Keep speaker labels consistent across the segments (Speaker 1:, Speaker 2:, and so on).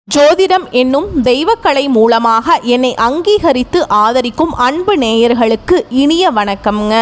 Speaker 1: ஜோதிடம் என்னும் தெய்வக்கலை மூலமாக என்னை அங்கீகரித்து ஆதரிக்கும் அன்பு நேயர்களுக்கு இனிய வணக்கம்ங்க.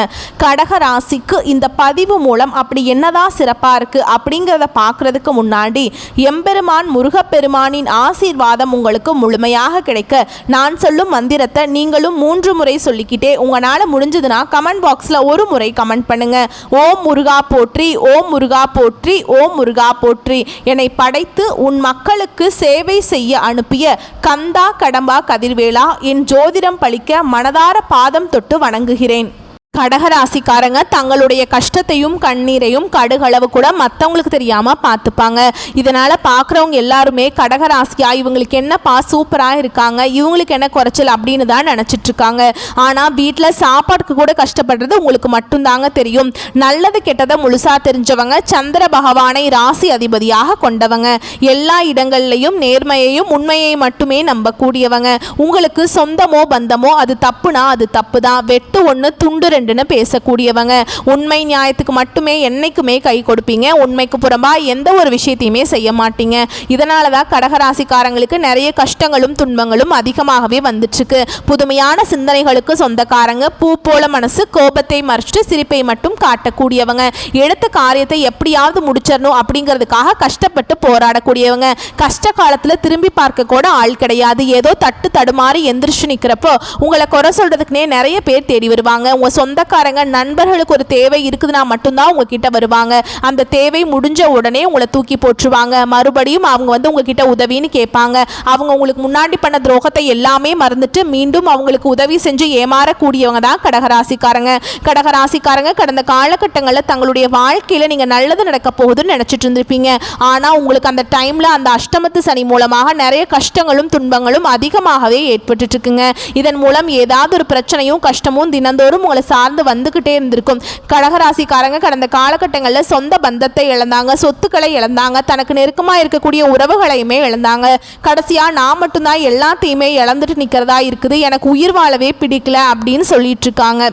Speaker 1: கடகராசிக்கு இந்த பதிவு மூலம் அப்படி என்னதான் சிறப்பாக இருக்குது அப்படிங்கிறத பார்க்குறதுக்கு முன்னாடி எம்பெருமான் முருகப்பெருமானின் ஆசீர்வாதம் உங்களுக்கு முழுமையாக கிடைக்க நான் சொல்லும் மந்திரத்தை நீங்களும் 3 முறை சொல்லிக்கிட்டே உங்களால் முடிஞ்சதுன்னா கமெண்ட் பாக்ஸில் ஒரு முறை கமெண்ட் பண்ணுங்கள். ஓம் முருகா போற்றி, ஓம் முருகா போற்றி, ஓம் முருகா போற்றி. என்னை படைத்து உன் மக்களுக்கு சேவை செய்ய அனுப்பிய கந்தா கடம்பா கதிர்வேலா, என் ஜோதிடம் பழிக்க மனதார பாதம் தொட்டு வணங்குகிறேன். கடகராசிக்காரங்க தங்களுடைய கஷ்டத்தையும் கண்ணீரையும் கடுகளவு கூட மற்றவங்களுக்கு தெரியாமல் பார்த்துப்பாங்க. இதனால் பார்க்குறவங்க எல்லாருமே கடகராசியா இவங்களுக்கு என்னப்பா சூப்பராக இருக்காங்க, இவங்களுக்கு என்ன குறைச்சல் அப்படின்னு தான் நினச்சிட்ருக்காங்க. ஆனால் வீட்டில் சாப்பாட்டுக்கு கூட கஷ்டப்படுறது உங்களுக்கு மட்டும்தாங்க தெரியும். நல்லது கெட்டதை முழுசாக தெரிஞ்சவங்க, சந்திர பகவானை ராசி அதிபதியாக கொண்டவங்க, எல்லா இடங்கள்லையும் நேர்மையையும் உண்மையை மட்டுமே நம்பக்கூடியவங்க. உங்களுக்கு சொந்தமோ பந்தமோ அது தப்புனா அது தப்பு தான், வெட்டு ஒன்று துண்டு பேசக்கூடியவங்க. உண்மை நியாயத்துக்கு மட்டுமே என்னைக்குமே கை கொடுப்பீங்க. உண்மைக்கு புறம்பா எந்த ஒரு விஷயத்தையுமே செய்ய மாட்டீங்க. இதனால தான் கடகராசிக்காரங்களுக்கு நிறைய கஷ்டங்களும் துன்பங்களும் அதிகமாகவே வந்துட்டுருக்கு. புதுமையான சிந்தனைகளுக்கு சொந்தக்காரங்க, பூ போல மனசு, கோபத்தை மறைச்சிட்டு சிரிப்பை மட்டும் காட்டக்கூடியவங்க, எடுத்த காரியத்தை எப்படியாவது முடிச்சிடணும் அப்படிங்கிறதுக்காக கஷ்டப்பட்டு போராடக்கூடியவங்க. கஷ்ட காலத்தில் திரும்பி பார்க்க கூட ஆள் கிடையாது. ஏதோ தட்டு தடுமாறி எந்திரிச்சு நிற்கிறப்போ உங்களை குறை சொல்றதுக்குனே நிறைய பேர் தேடி வருவாங்க. உங்க சொந்தக்காரங்க நண்பர்களுக்கு ஒரு தேவை இருக்குதுன்னா மட்டும்தான் உங்ககிட்ட வருவாங்க. அந்த தேவை முடிஞ்ச உடனே உங்களை தூக்கி போட்டுருவாங்க. மறுபடியும் அவங்க உங்ககிட்ட உதவின்னு கேட்பாங்க. அவங்க உங்களுக்கு முன்னாடி பண்ண துரோகத்தை எல்லாமே மறந்துட்டு மீண்டும் அவங்களுக்கு உதவி செஞ்சு ஏமாறக்கூடியவங்க தான் கடகராசிக்காரங்க. கடகராசிக்காரங்க கடந்த காலகட்டங்களில் தங்களுடைய வாழ்க்கையில் நீங்கள் நல்லது நடக்க போகுதுன்னு நினச்சிட்டு இருந்திருப்பீங்க. ஆனால் உங்களுக்கு அந்த டைமில் அந்த அஷ்டமத்து சனி மூலமாக நிறைய கஷ்டங்களும் துன்பங்களும் அதிகமாகவே ஏற்பட்டு இருக்குங்க. இதன் மூலம் ஏதாவது ஒரு பிரச்சனையும் கஷ்டமும் தினந்தோறும் உங்களை சார்ந்து வந்துகிட்டே இருந்திருக்கும். கடகராசிக்காரங்க கடந்த காலகட்டங்களில் சொந்த பந்தத்தை இழந்தாங்க, சொத்துக்களை இழந்தாங்க, தனக்கு நெருக்கமாக இருக்கக்கூடிய உறவுகளையுமே இழந்தாங்க. கடைசியா நான் மட்டும்தான் எல்லாத்தையுமே இழந்துட்டு நிற்கிறதா இருக்குது, எனக்கு உயிர் வாழவே பிடிக்கல அப்படின்னு சொல்லிட்டு இருக்காங்க.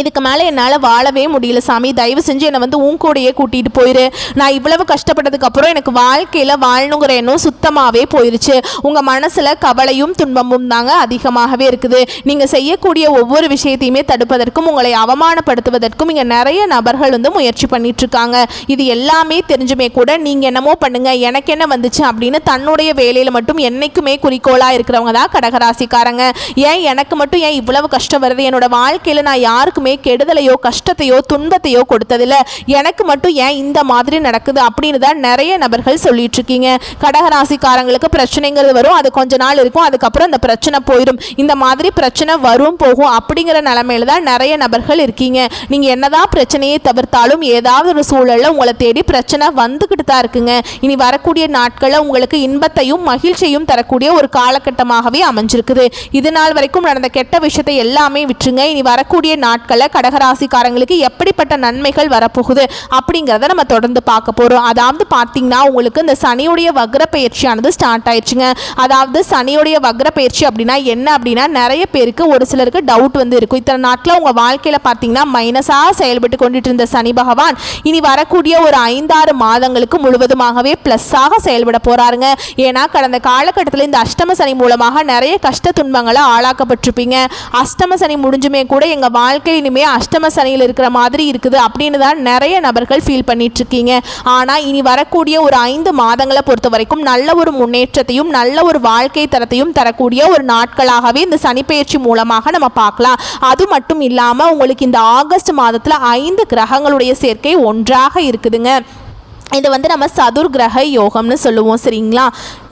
Speaker 1: இதுக்கு மேலே என்னால் வாழவே முடியல சாமி, தயவு செஞ்சு என்னை உன் கூடையே கூட்டிகிட்டு போயிரு. நான் இவ்வளவு கஷ்டப்பட்டதுக்கப்புறம் எனக்கு வாழ்க்கையில் வாழணுங்கிற எண்ணம் சுத்தமாகவே போயிடுச்சு. உங்கள் மனசில் கவலையும் துன்பமும் தாங்க அதிகமாகவே இருக்குது. நீங்கள் செய்யக்கூடிய ஒவ்வொரு விஷயத்தையுமே தடுப்பதற்கும் உங்களை அவமானப்படுத்துவதற்கும் இங்கே நிறைய நபர்கள் முயற்சி பண்ணிகிட்ருக்காங்க. இது எல்லாமே தெரிஞ்சுமே கூட நீங்கள் என்னமோ பண்ணுங்கள், எனக்கு என்ன வந்துச்சு அப்படின்னு தன்னுடைய வேலையில் மட்டும் என்றைக்குமே குறிக்கோளாக இருக்கிறவங்க தான் கடகராசிக்காரங்க. ஏன் எனக்கு மட்டும் ஏன் இவ்வளவு கஷ்டம் வருது, என்னோட வாழ்க்கையில் நான் யாருக்கு கெடுதலையோ கஷ்டத்தையோ துன்பத்தையோ கொடுத்ததில்ல, எனக்கு மட்டும் ஏன் இந்த மாதிரி நடக்குது அப்படின்னு தான் நிறைய நபர்கள் சொல்லிட்டு இருக்கீங்க. கடகராசிக்காரங்களுக்கு பிரச்சனைங்கிறது வரும், அது கொஞ்ச நாள் இருக்கும், அதுக்கப்புறம் அந்த பிரச்சனை போயிடும். இந்த மாதிரி பிரச்சனை வரும் போகும் அப்படிங்கிற நிலைமையில தான் நிறைய நபர்கள் இருக்கீங்க. நீங்க என்னதான் பிரச்சனையை தவிர்த்தாலும் ஏதாவது ஒரு சூழல்ல உங்களை தேடி பிரச்சனை வந்துகிட்டு தான் இருக்குங்க. இனி வரக்கூடிய நாட்களில் உங்களுக்கு இன்பத்தையும் மகிழ்ச்சியும் தரக்கூடிய ஒரு காலகட்டமாகவே அமைஞ்சிருக்குது. இது நாள் வரைக்கும் நடந்த கெட்ட விஷயத்தை எல்லாமே விட்டுருங்க. இனி வரக்கூடிய நாட்கள் கடகராசிக்காரங்களுக்கு எப்படிப்பட்ட நன்மைகள் வரப்போகுது அப்படிங்கிறத நம்ம தொடர்ந்து பார்க்க போறோம். அதாவது பார்த்தீங்கன்னா உங்களுக்கு இந்த சனியுடைய வக்ர பயிற்சியானது ஸ்டார்ட் ஆயிடுச்சுங்க. அதாவது சனியுடைய வக்ர பயிற்சி அப்படின்னா என்ன அப்படின்னா நிறைய பேருக்கு ஒரு சிலருக்கு டவுட் இருக்கும். இத்தனை நாட்கள் உங்க வாழ்க்கையில பார்த்தீங்கன்னா மைனஸாக செயல்பட்டு கொண்டுட்டு இருந்த சனி பகவான் இனி வரக்கூடிய ஒரு 5-6 மாதங்களுக்கு முழுவதுமாகவே பிளஸ்ஸாக செயல்பட போறாருங்க. ஏன்னா கடந்த காலகட்டத்தில் இந்த அஷ்டம சனி மூலமாக நிறைய கஷ்ட துன்பங்களை ஆளாக்கப்பட்டிருப்பீங்க. அஷ்டம சனி முடிஞ்சுமே கூட எங்க வாழ்க்கை இனிமே அஷ்டம சனியில் இருக்கிற மாதிரி இருக்குது அப்படின்னு தான் நிறைய நபர்கள் ஃபீல் பண்ணிட்டு இருக்கீங்க. ஆனால் இனி வரக்கூடிய ஒரு 5 மாதங்களை பொறுத்த வரைக்கும் நல்ல ஒரு முன்னேற்றத்தையும் நல்ல ஒரு வாழ்க்கை தரத்தையும் தரக்கூடிய ஒரு நாட்களாகவே இந்த சனிப்பெயர்ச்சி மூலமாக நம்ம பார்க்கலாம். அது மட்டும் இல்லாமல் உங்களுக்கு இந்த ஆகஸ்ட் மாதத்தில் 5 கிரகங்களுடைய சேர்க்கை ஒன்றாக இருக்குதுங்க. இது நம்ம சதுர் கிரக யோகம்னு சொல்லுவோம், சரிங்களா?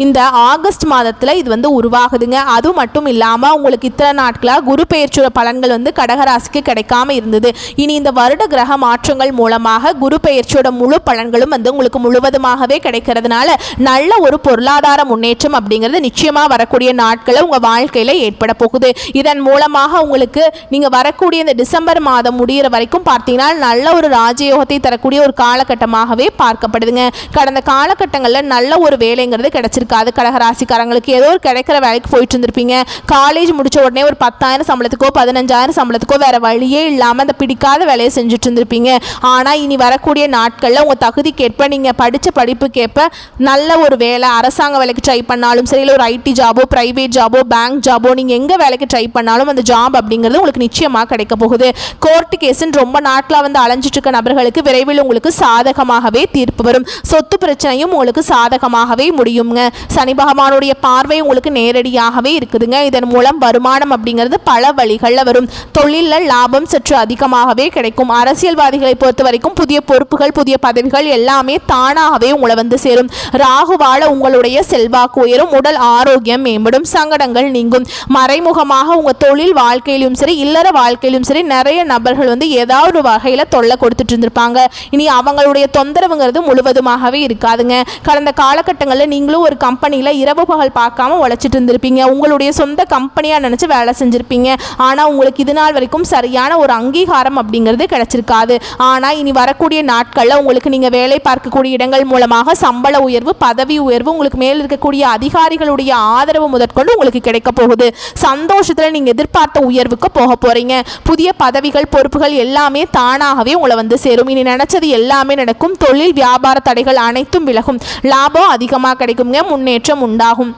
Speaker 1: இந்த ஆகஸ்ட் மாதத்தில் இது உருவாகுதுங்க. அது மட்டும் இல்லாமல் உங்களுக்கு இத்தனை நாட்களாக குரு பெயர்ச்சியோட பலன்கள் கடகராசிக்கு கிடைக்காம இருந்தது. இனி இந்த வருட கிரக மாற்றங்கள் மூலமாக குரு பெயர்ச்சியோட முழு பலன்களும் உங்களுக்கு முழுவதுமாகவே கிடைக்கிறதுனால நல்ல ஒரு பொருளாதார முன்னேற்றம் அப்படிங்கிறது நிச்சயமாக வரக்கூடிய நாட்களில் உங்கள் வாழ்க்கையில் ஏற்பட போகுது. இதன் மூலமாக உங்களுக்கு நீங்கள் வரக்கூடிய இந்த டிசம்பர் மாதம் முடிகிற வரைக்கும் பார்த்தீங்கன்னா நல்ல ஒரு ராஜயோகத்தை தரக்கூடிய ஒரு காலகட்டமாகவே பார்க்க பார்க்கப்படுதுங்க. கடந்த காலகட்டங்களில் நல்ல ஒரு வேலைங்கிறது கிடைச்சிருக்காது. கடகராசிக்காரங்களுக்கு ஏதோ ஒரு கிடைக்கிற வேலைக்கு போயிட்டு இருந்திருப்பீங்க. காலேஜ் முடிச்ச உடனே ஒரு 10,000 சம்பளத்துக்கோ 15,000 சம்பளத்துக்கோ வேற வழியே இல்லாமல் அந்த பிடிக்காத வேலையை செஞ்சுட்டு இருந்திருப்பீங்க. ஆனால் இனி வரக்கூடிய நாட்களில் உங்கள் தகுதிக்கேற்ப நீங்கள் படித்த படிப்புக்கேற்ப நல்ல ஒரு வேலை, அரசாங்க வேலைக்கு ட்ரை பண்ணாலும் சரி, இல்லை ஒரு ஐடி ஜாபோ, பிரைவேட் ஜாபோ, பேங்க் ஜாபோ, நீங்கள் எங்கே வேலைக்கு ட்ரை பண்ணாலும் அந்த ஜாப் அப்படிங்கிறது உங்களுக்கு நிச்சயமாக கிடைக்க போகுது. கோர்ட்டு கேஸுன்னு ரொம்ப நாட்டில் வந்து அலைஞ்சிட்டு இருக்க நபர்களுக்கு விரைவில் உங்களுக்கு சாதகமாகவே தீர்ப்பு வரும். சொத்து பிரச்சனையும் உங்களுக்கு சாதகமாகவே முடியுங்க. சனி பகவானுடைய பார்வை உங்களுக்கு நேரடியாகவே இருக்குதுங்க. இதன் மூலம் வருமானம் அப்படிங்கிறது பல வழிகளில் வரும். தொழிலில் லாபம் சற்று அதிகமாகவே கிடைக்கும். அரசியல்வாதிகளை பொறுத்த வரைக்கும் புதிய பொறுப்புகள், புதிய பதவிகள் எல்லாமே தானாகவே உங்களை வந்து சேரும். ராகுவால உங்களுடைய செல்வாக்கு உயரும். உடல் ஆரோக்கியம் மேம்படும். சங்கடங்கள் நீங்கும். மறைமுகமாக உங்கள் தொழில் வாழ்க்கையிலும் சரி, இல்லற வாழ்க்கையிலும் சரி, நிறைய நபர்கள் வந்து ஏதாவது ஒரு வகையில் தொல்லை கொடுத்துட்டு இருந்திருப்பாங்க. இனி அவங்களுடைய தொந்தரவுங்கிறது முழுவதுமாகவே இருக்காதுங்க. கடந்த காலகட்டங்களில் நீங்களும் ஒரு கம்பெனியில் இரவு பகல் பார்க்காம உழைச்சிட்டு இருந்திருப்பீங்க. உங்களுடைய சொந்த கம்பெனியாக நினச்சி வேலை செஞ்சுருப்பீங்க. ஆனால் உங்களுக்கு இது நாள் வரைக்கும் சரியான ஒரு அங்கீகாரம் அப்படிங்கிறது கிடைச்சிருக்காது. ஆனால் இனி வரக்கூடிய நாட்களில் உங்களுக்கு நீங்கள் வேலை பார்க்கக்கூடிய இடங்கள் மூலமாக சம்பள உயர்வு, பதவி உயர்வு, உங்களுக்கு மேல் இருக்கக்கூடிய அதிகாரிகளுடைய ஆதரவு முதற்கொண்டு உங்களுக்கு கிடைக்க போகுது. சந்தோஷத்தில் நீங்கள் எதிர்பார்த்த உயர்வுக்கு போக போகிறீங்க. புதிய பதவிகள், பொறுப்புகள் எல்லாமே தானாகவே உங்களை வந்து சேரும். இனி நினைச்சது எல்லாமே நடக்கும். தொழில் வியாபார தடைகள் அனைத்தும் விலகும். லாபம் அதிகமாக கிடைக்குங்க. முன்னேற்றம் உண்டாகும்.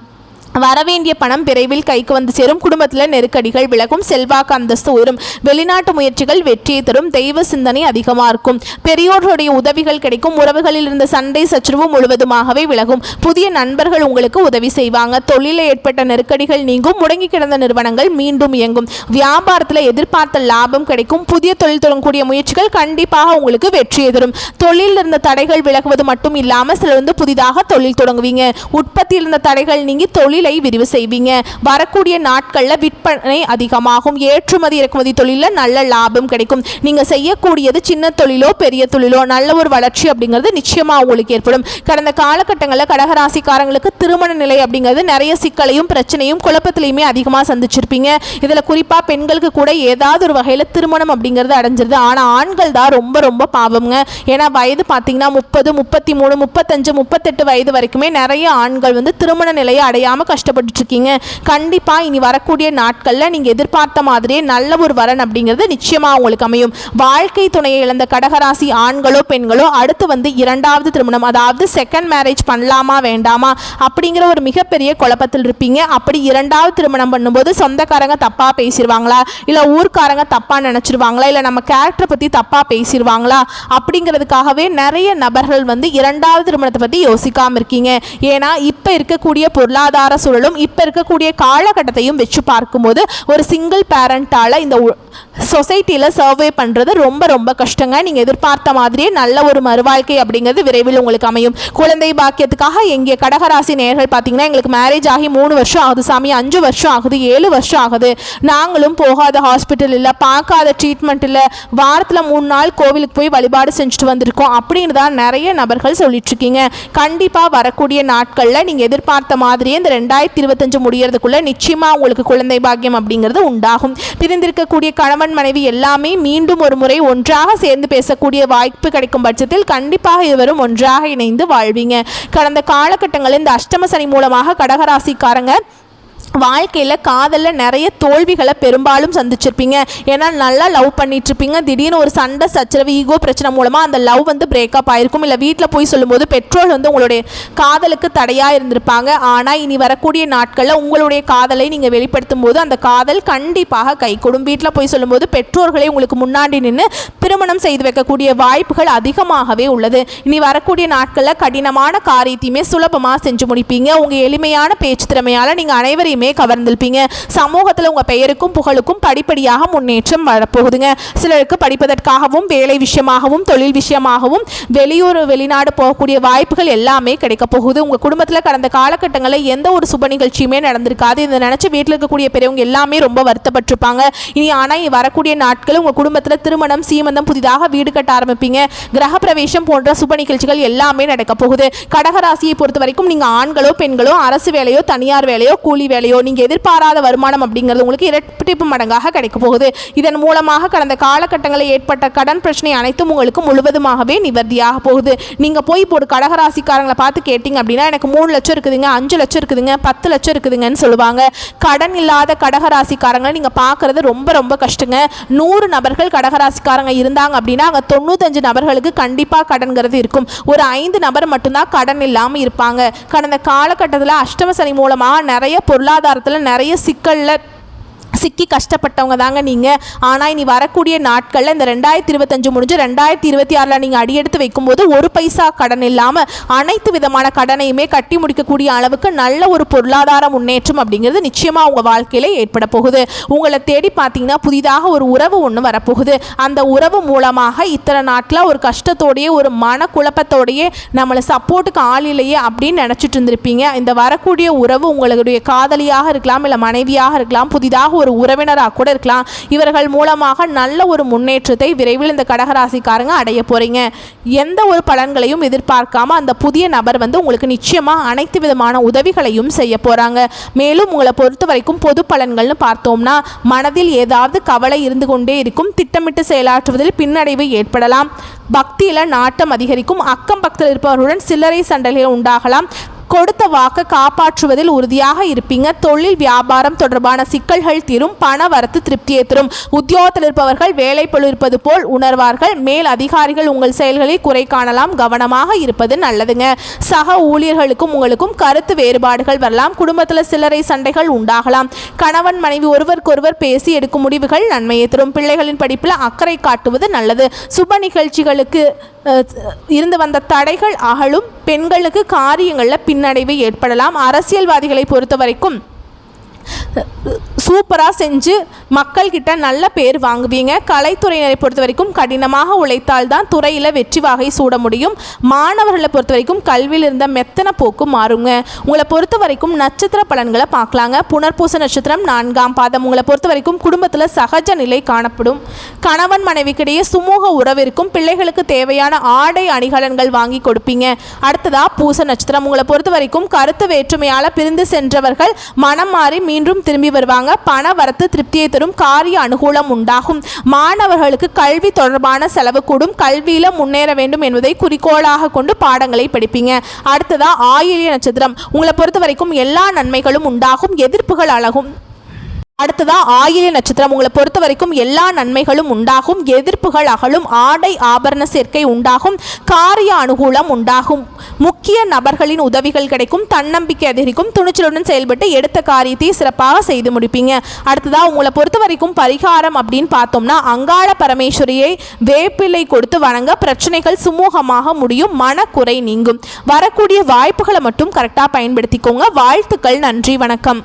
Speaker 1: வரவேண்டிய பணம் விரைவில் கைக்கு வந்து சேரும். குடும்பத்தில் நெருக்கடிகள் விலகும். செல்வாக்கு அந்தஸ்து உயரும். வெளிநாட்டு முயற்சிகள் வெற்றியை தரும். தெய்வ சிந்தனை அதிகமாக இருக்கும். பெரியோர்களுடைய உதவிகள் கிடைக்கும். உறவுகளில் இருந்த சண்டை சச்சரவு முழுவதுமாகவே விலகும். புதிய நண்பர்கள் உங்களுக்கு உதவி செய்வாங்க. தொழிலில் ஏற்பட்ட நெருக்கடிகள் நீங்கும். முடங்கி கிடந்த நிறுவனங்கள் மீண்டும் இயங்கும். வியாபாரத்தில் எதிர்பார்த்த லாபம் கிடைக்கும். புதிய தொழில் தொடங்கக்கூடிய முயற்சிகள் கண்டிப்பாக உங்களுக்கு வெற்றியை தரும். தொழிலில் இருந்த தடைகள் விலகுவது மட்டும் இல்லாமல் சிலர் வந்து புதிதாக தொழில் தொடங்குவீங்க. உற்பத்தியில் இருந்த தடைகள் நீங்கி தொழில் விரிவு செய்வீங்க. வரக்கூடிய நாட்களில் விற்பனை அதிகமாகும். ஏற்றுமதி இறக்குமதி தொழிலில் நல்ல லாபம் கிடைக்கும். நீங்க செய்யக்கூடியது சின்ன தொழிலோ பெரிய தொழிலோ நல்ல ஒரு வளர்ச்சி அப்படிங்கிறது நிச்சயமா உங்களுக்கு ஏற்படும். கடந்த காலகட்டங்களில் கடகராசிக்காரங்களுக்கு திருமண நிலை அப்படிங்கிறது நிறைய சிக்கலையும் பிரச்சனையும் குழப்பத்திலையுமே அதிகமாக சந்திச்சிருப்பீங்க. இதில் குறிப்பாக பெண்களுக்கு கூட ஏதாவது ஒரு வகையில் திருமணம் அப்படிங்கிறது அடைஞ்சிருது. ஆனால் ஆண்கள் தான் ரொம்ப ரொம்ப பாவம்ங்க. ஏன்னா வயது பார்த்தீங்கன்னா 30, 33, 35, 38 வயது வரைக்குமே நிறைய ஆண்கள் வந்து திருமண நிலையை அடையாமல் கஷ்டப்பட்டு இருக்கீங்க. கண்டிப்பா இனி வரக்கூடிய நாட்கள்ல நீங்க எதிர்பார்த்த மாதிரியே நல்ல ஒரு வரன் அப்படிங்கிறது நிச்சயமா உங்களுக்கு அமையும். வாழ்க்கை துணையை இழந்த கடகராசி ஆண்களோ பெண்களோ அடுத்து வந்து இரண்டாவது திருமணம், அதாவது செகண்ட் மேரேஜ் பண்ணலாமா வேண்டாமா அப்படிங்கிற ஒரு மிகப்பெரிய குழப்பத்தில் இருப்பீங்க. அப்படி இரண்டாவது திருமணம் பண்ணும்போது சொந்தக்காரங்க தப்பா பேசிடுவாங்களா, இல்ல ஊர்க்காரங்க தப்பா நினைச்சிருவாங்களா, இல்ல நம்ம கேரக்டரை பத்தி தப்பா பேசிடுவாங்களா அப்படிங்கிறதுக்காகவே நிறைய நபர்கள் வந்து இரண்டாவது திருமணத்தை பத்தி யோசிக்காம இருக்கீங்க. ஏன்னா இப்ப இருக்கக்கூடிய பொருளாதார சூழலும் இப்ப இருக்கக்கூடிய காலகட்டத்தையும் வச்சு பார்க்கும்போது ஒரு சிங்கிள் பேரண்டால இந்த சொசைட்டியில் சர்வே பண்ணுறது ரொம்ப ரொம்ப கஷ்டங்க. நீங்கள் எதிர்பார்த்த மாதிரியே நல்ல ஒரு மறுவாழ்க்கை அப்படிங்கிறது விரைவில் உங்களுக்கு அமையும். குழந்தை பாக்கியத்துக்காக எங்கே கடகராசி நேயர்கள் பார்த்தீங்கன்னா எங்களுக்கு மேரேஜ் ஆகி 3 வருஷம் ஆகுது சாமி, 5 வருஷம் ஆகுது, 7 வருஷம் ஆகுது, நாங்களும் போகாத ஹாஸ்பிட்டல் இல்லை, பார்க்காத ட்ரீட்மெண்ட் இல்லை, வாரத்தில் 3 நாள் கோவிலுக்கு போய் வழிபாடு செஞ்சுட்டு வந்திருக்கோம் அப்படின்னு தான் நிறைய நபர்கள் சொல்லிட்டு இருக்கீங்க. கண்டிப்பாக வரக்கூடிய நாட்களில் நீங்கள் எதிர்பார்த்த மாதிரியே இந்த 2025 முடியறதுக்குள்ள நிச்சயமா உங்களுக்கு குழந்தை பாக்கியம் அப்படிங்கிறது உண்டாகும். பிரிந்திருக்கக்கூடிய கணவன் மனைவி எல்லாமே மீண்டும் ஒரு முறை ஒன்றாக சேர்ந்து பேசக்கூடிய வாய்ப்பு கிடைக்கும் பட்சத்தில் கண்டிப்பாக இருவரும் ஒன்றாக இணைந்து வாழ்வீங்க. கடந்த காலகட்டங்களில் இந்த அஷ்டம சனி மூலமாக கடகராசிக்காரங்க வாழ்க்கையில் காதலில் நிறைய தோல்விகளை பெரும்பாலும் சந்திச்சிருப்பீங்க. ஏன்னா நல்லா லவ் பண்ணிட்டு இருப்பீங்க. திடீர்னு ஒரு சண்டை சச்சரவு, ஈகோ பிரச்சனை மூலமாக அந்த லவ் வந்து பிரேக்கப் ஆயிருக்கும். இல்லை வீட்டில் போய் சொல்லும்போது பெற்றோர் வந்து உங்களுடைய காதலுக்கு தடையாக இருந்திருப்பாங்க. ஆனால் இனி வரக்கூடிய நாட்களில் உங்களுடைய காதலை நீங்கள் வெளிப்படுத்தும் போது அந்த காதல் கண்டிப்பாக கைகூடும். வீட்டில் போய் சொல்லும்போது பெற்றோர்களை உங்களுக்கு முன்னாடி நின்று திருமணம் செய்து வைக்கக்கூடிய வாய்ப்புகள் அதிகமாகவே உள்ளது. இனி வரக்கூடிய நாட்களில் கடினமான காரியத்தையுமே சுலபமாக செஞ்சு முடிப்பீங்க. உங்கள் எளிமையான பேச்சு திறமையால் நீங்கள் அனைவரையும் கவர்ந்திருப்பீங்க. சமூகத்தில் உங்க பெயருக்கும் புகழுக்கும் படிப்படியாக முன்னேற்றம் வரப்போகுதுங்க. சிலருக்கு படிப்பதற்காகவும் வேலை விஷயமாகவும் தொழில் விஷயமாகவும் வெளியூர் வெளிநாடு போகக்கூடிய வாய்ப்புகள் எல்லாமே கிடைக்க போகுது. உங்க குடும்பத்தில் கடந்த காலகட்டங்களில் எந்த ஒரு சுப நிகழ்ச்சியுமே நடந்திருக்காது. இதை நினைச்சு வீட்டில் இருக்கக்கூடிய பெரியவங்க எல்லாமே ரொம்ப வருத்தப்பட்டிருப்பாங்க. இனி ஆனால் வரக்கூடிய நாட்கள் உங்க குடும்பத்தில் திருமணம், சீமந்தம், புதிதாக வீடு கட்ட ஆரம்பிப்பீங்க. கிரக பிரவேசம் போன்ற சுப நிகழ்ச்சிகள் எல்லாமே நடக்க போகுது. கடகராசியை பொறுத்த வரைக்கும் நீங்க ஆண்களோ பெண்களோ அரசு வேலையோ தனியார் வேலையோ கூலி வேலையோ இல்லையோ நீங்கள் எதிர்பாராத வருமானம் அப்படிங்கிறது உங்களுக்கு இரட்டிப்பு மடங்காக கிடைக்க போகுது. இதன் மூலமாக கடந்த காலகட்டங்களில் ஏற்பட்ட கடன் பிரச்சனை அனைத்தும் உங்களுக்கு முழுவதுமாகவே நிவர்த்தியாக போகுது. நீங்கள் போய் இப்போ ஒரு கடகராசிக்காரங்களை பார்த்து கேட்டிங்க அப்படின்னா எனக்கு 3 லட்சம் இருக்குதுங்க, 5 லட்சம் இருக்குதுங்க, 10 லட்சம் இருக்குதுங்கன்னு சொல்லுவாங்க. கடன் இல்லாத கடகராசிக்காரங்களை நீங்கள் பார்க்குறது ரொம்ப ரொம்ப கஷ்டங்க. 100 நபர்கள் கடகராசிக்காரங்க இருந்தாங்க அப்படின்னா அங்கே 95 நபர்களுக்கு கண்டிப்பாக கடன்கிறது இருக்கும். ஒரு 5 நபர் மட்டும்தான் கடன் இல்லாமல் இருப்பாங்க. கடந்த காலகட்டத்தில் அஷ்டம சனி மூலமாக நிறைய பொருளாதாரத்தில் நிறைய சிக்கலில் சிக்கி கஷ்டப்பட்டவங்க தாங்க நீங்கள். ஆனால் இனி வரக்கூடிய நாட்களில் இந்த 2025 முடிஞ்சு 2026 நீங்கள் அடியெடுத்து வைக்கும்போது ஒரு பைசா கடன் இல்லாமல் அனைத்து விதமான கடனையுமே கட்டி முடிக்கக்கூடிய அளவுக்கு நல்ல ஒரு பொருளாதார முன்னேற்றம் அப்படிங்கிறது நிச்சயமாக உங்கள் வாழ்க்கையில் ஏற்பட போகுது. உங்களை தேடி பார்த்தீங்கன்னா புதிதாக ஒரு உறவு ஒன்று வரப்போகுது. அந்த உறவு மூலமாக இத்தனை நாட்டில் ஒரு கஷ்டத்தோடையே ஒரு மனக்குழப்பத்தோடையே நம்மளை சப்போர்ட்டுக்கு ஆள் இல்லையே அப்படின்னு நினச்சிட்டு இருந்திருப்பீங்க. இந்த வரக்கூடிய உறவு உங்களுடைய காதலியாக இருக்கலாம், இல்லை மனைவியாக இருக்கலாம், புதிதாக ஒரு உறவினராக கூட இருக்கலாம். இவர்கள் மூலமாக நல்ல ஒரு முன்னேற்றத்தை விரைவில் இந்த கடகராசிக்காரங்க அடைய போறீங்க. எந்த ஒரு பலன்களையும் எதிர்பார்க்காம அந்த புதிய நபர் உங்களுக்கு நிச்சயமா அனைத்து விதமான உதவிகளையும் செய்ய போறாங்க. மேலும் உங்களை பொறுத்த வரைக்கும் பொது பலன்கள்னு பார்த்தோம்னா மனதில் ஏதாவது கவலை இருந்து கொண்டே இருக்கும். திட்டமிட்டு செயலாற்றுவதில் பின்னடைவு ஏற்படலாம். பக்தியில நாட்டம் அதிகரிக்கும். அக்கம் பக்கத்தில் இருப்பவர்களுடன் சில்லறை சண்டைகள் உண்டாகலாம். கொடுத்த வாக்கை காப்பாற்றுவதில் உறுதியாக இருப்பீங்க. தொழில் வியாபாரம் தொடர்பான சிக்கல்கள் தீரும். பண வரத்து திருப்தியை தரும். உத்தியோகத்தில் இருப்பவர்கள் வேலை பளு இருப்பது போல் உணர்வார்கள். மேல் அதிகாரிகள் உங்கள் செயல்களில் குறை காணலாம். கவனமாக இருப்பது நல்லதுங்க. சக ஊழியர்களுக்கும் உங்களுக்கும் கருத்து வேறுபாடுகள் வரலாம். குடும்பத்தில் சில்லறை சண்டைகள் உண்டாகலாம். கணவன் மனைவி ஒருவருக்கொருவர் பேசி எடுக்கும் முடிவுகள் நன்மையை தரும். பிள்ளைகளின் படிப்பில் அக்கறை காட்டுவது நல்லது. சுப நிகழ்ச்சிகளுக்கு இருந்து வந்த தடைகள் அகலும். பெண்களுக்கு காரியங்களில் பின்னடைவு ஏற்படலாம். அரசியல்வாதிகளை பொறுத்த வரைக்கும் சூப்பராக செஞ்சு மக்கள்கிட்ட நல்ல பேர் வாங்குவீங்க. கலைத்துறையினரை பொறுத்த வரைக்கும் கடினமாக உழைத்தால் தான் துறையில் வெற்றி வாகை சூட முடியும். மாணவர்களை பொறுத்த வரைக்கும் கல்வியில் இருந்த மெத்தன போக்கு மாறுங்க. உங்களை பொறுத்த வரைக்கும் நட்சத்திர பலன்களை பார்க்கலாங்க. புனர்பூச நட்சத்திரம் 4ஆம் பாதம். உங்களை பொறுத்த வரைக்கும் குடும்பத்தில் சகஜ நிலை காணப்படும். கணவன் மனைவிக்கிடையே சுமூக உறவு இருக்கும். பிள்ளைகளுக்கு தேவையான ஆடை அணிகலன்கள் வாங்கி கொடுப்பீங்க. அடுத்ததா பூச நட்சத்திரம். உங்களை பொறுத்த வரைக்கும் கருத்து வேற்றுமையால் பிரிந்து சென்றவர்கள் மனம் மாறி மீண்டும் திரும்பி வருவாங்க. பண வரத்து திருப்தியை தரும். காரிய அனுகூலம் உண்டாகும். மாணவர்களுக்கு கல்வி தொடர்பான செலவு கூடும். கல்வியில முன்னேற வேண்டும் என்பதை குறிக்கோளாக கொண்டு பாடங்களை படிப்பீங்க. அடுத்ததா ஆயில்ய நட்சத்திரம். உங்களை பொறுத்த வரைக்கும் எல்லா நன்மைகளும் உண்டாகும். எதிர்ப்புகள் அழகும். அடுத்ததா ஆயில்ய நட்சத்திரம். உங்களை பொறுத்த வரைக்கும் எல்லா நன்மைகளும் உண்டாகும். எதிர்ப்புகள் அகலும். ஆடை ஆபரண சேர்க்கை உண்டாகும். காரிய அனுகூலம் உண்டாகும். முக்கிய நபர்களின் உதவிகள் கிடைக்கும். தன்னம்பிக்கை அதிகரிக்கும். துணிச்சலுடன் செயல்பட்டு எடுத்த காரியத்தை சிறப்பாக செய்து முடிப்பீங்க. அடுத்ததா உங்களை பொறுத்த வரைக்கும் பரிகாரம் அப்படின்னு பார்த்தோம்னா அங்காள பரமேஸ்வரியை வேப்பிலை கொடுத்து வணங்க பிரச்சனைகள் சுமூகமாக முடியும். மனக்குறை நீங்கும். வரக்கூடிய வாய்ப்புகளை மட்டும் கரெக்டாக பயன்படுத்திக்கோங்க. வாழ்த்துக்கள். நன்றி. வணக்கம்.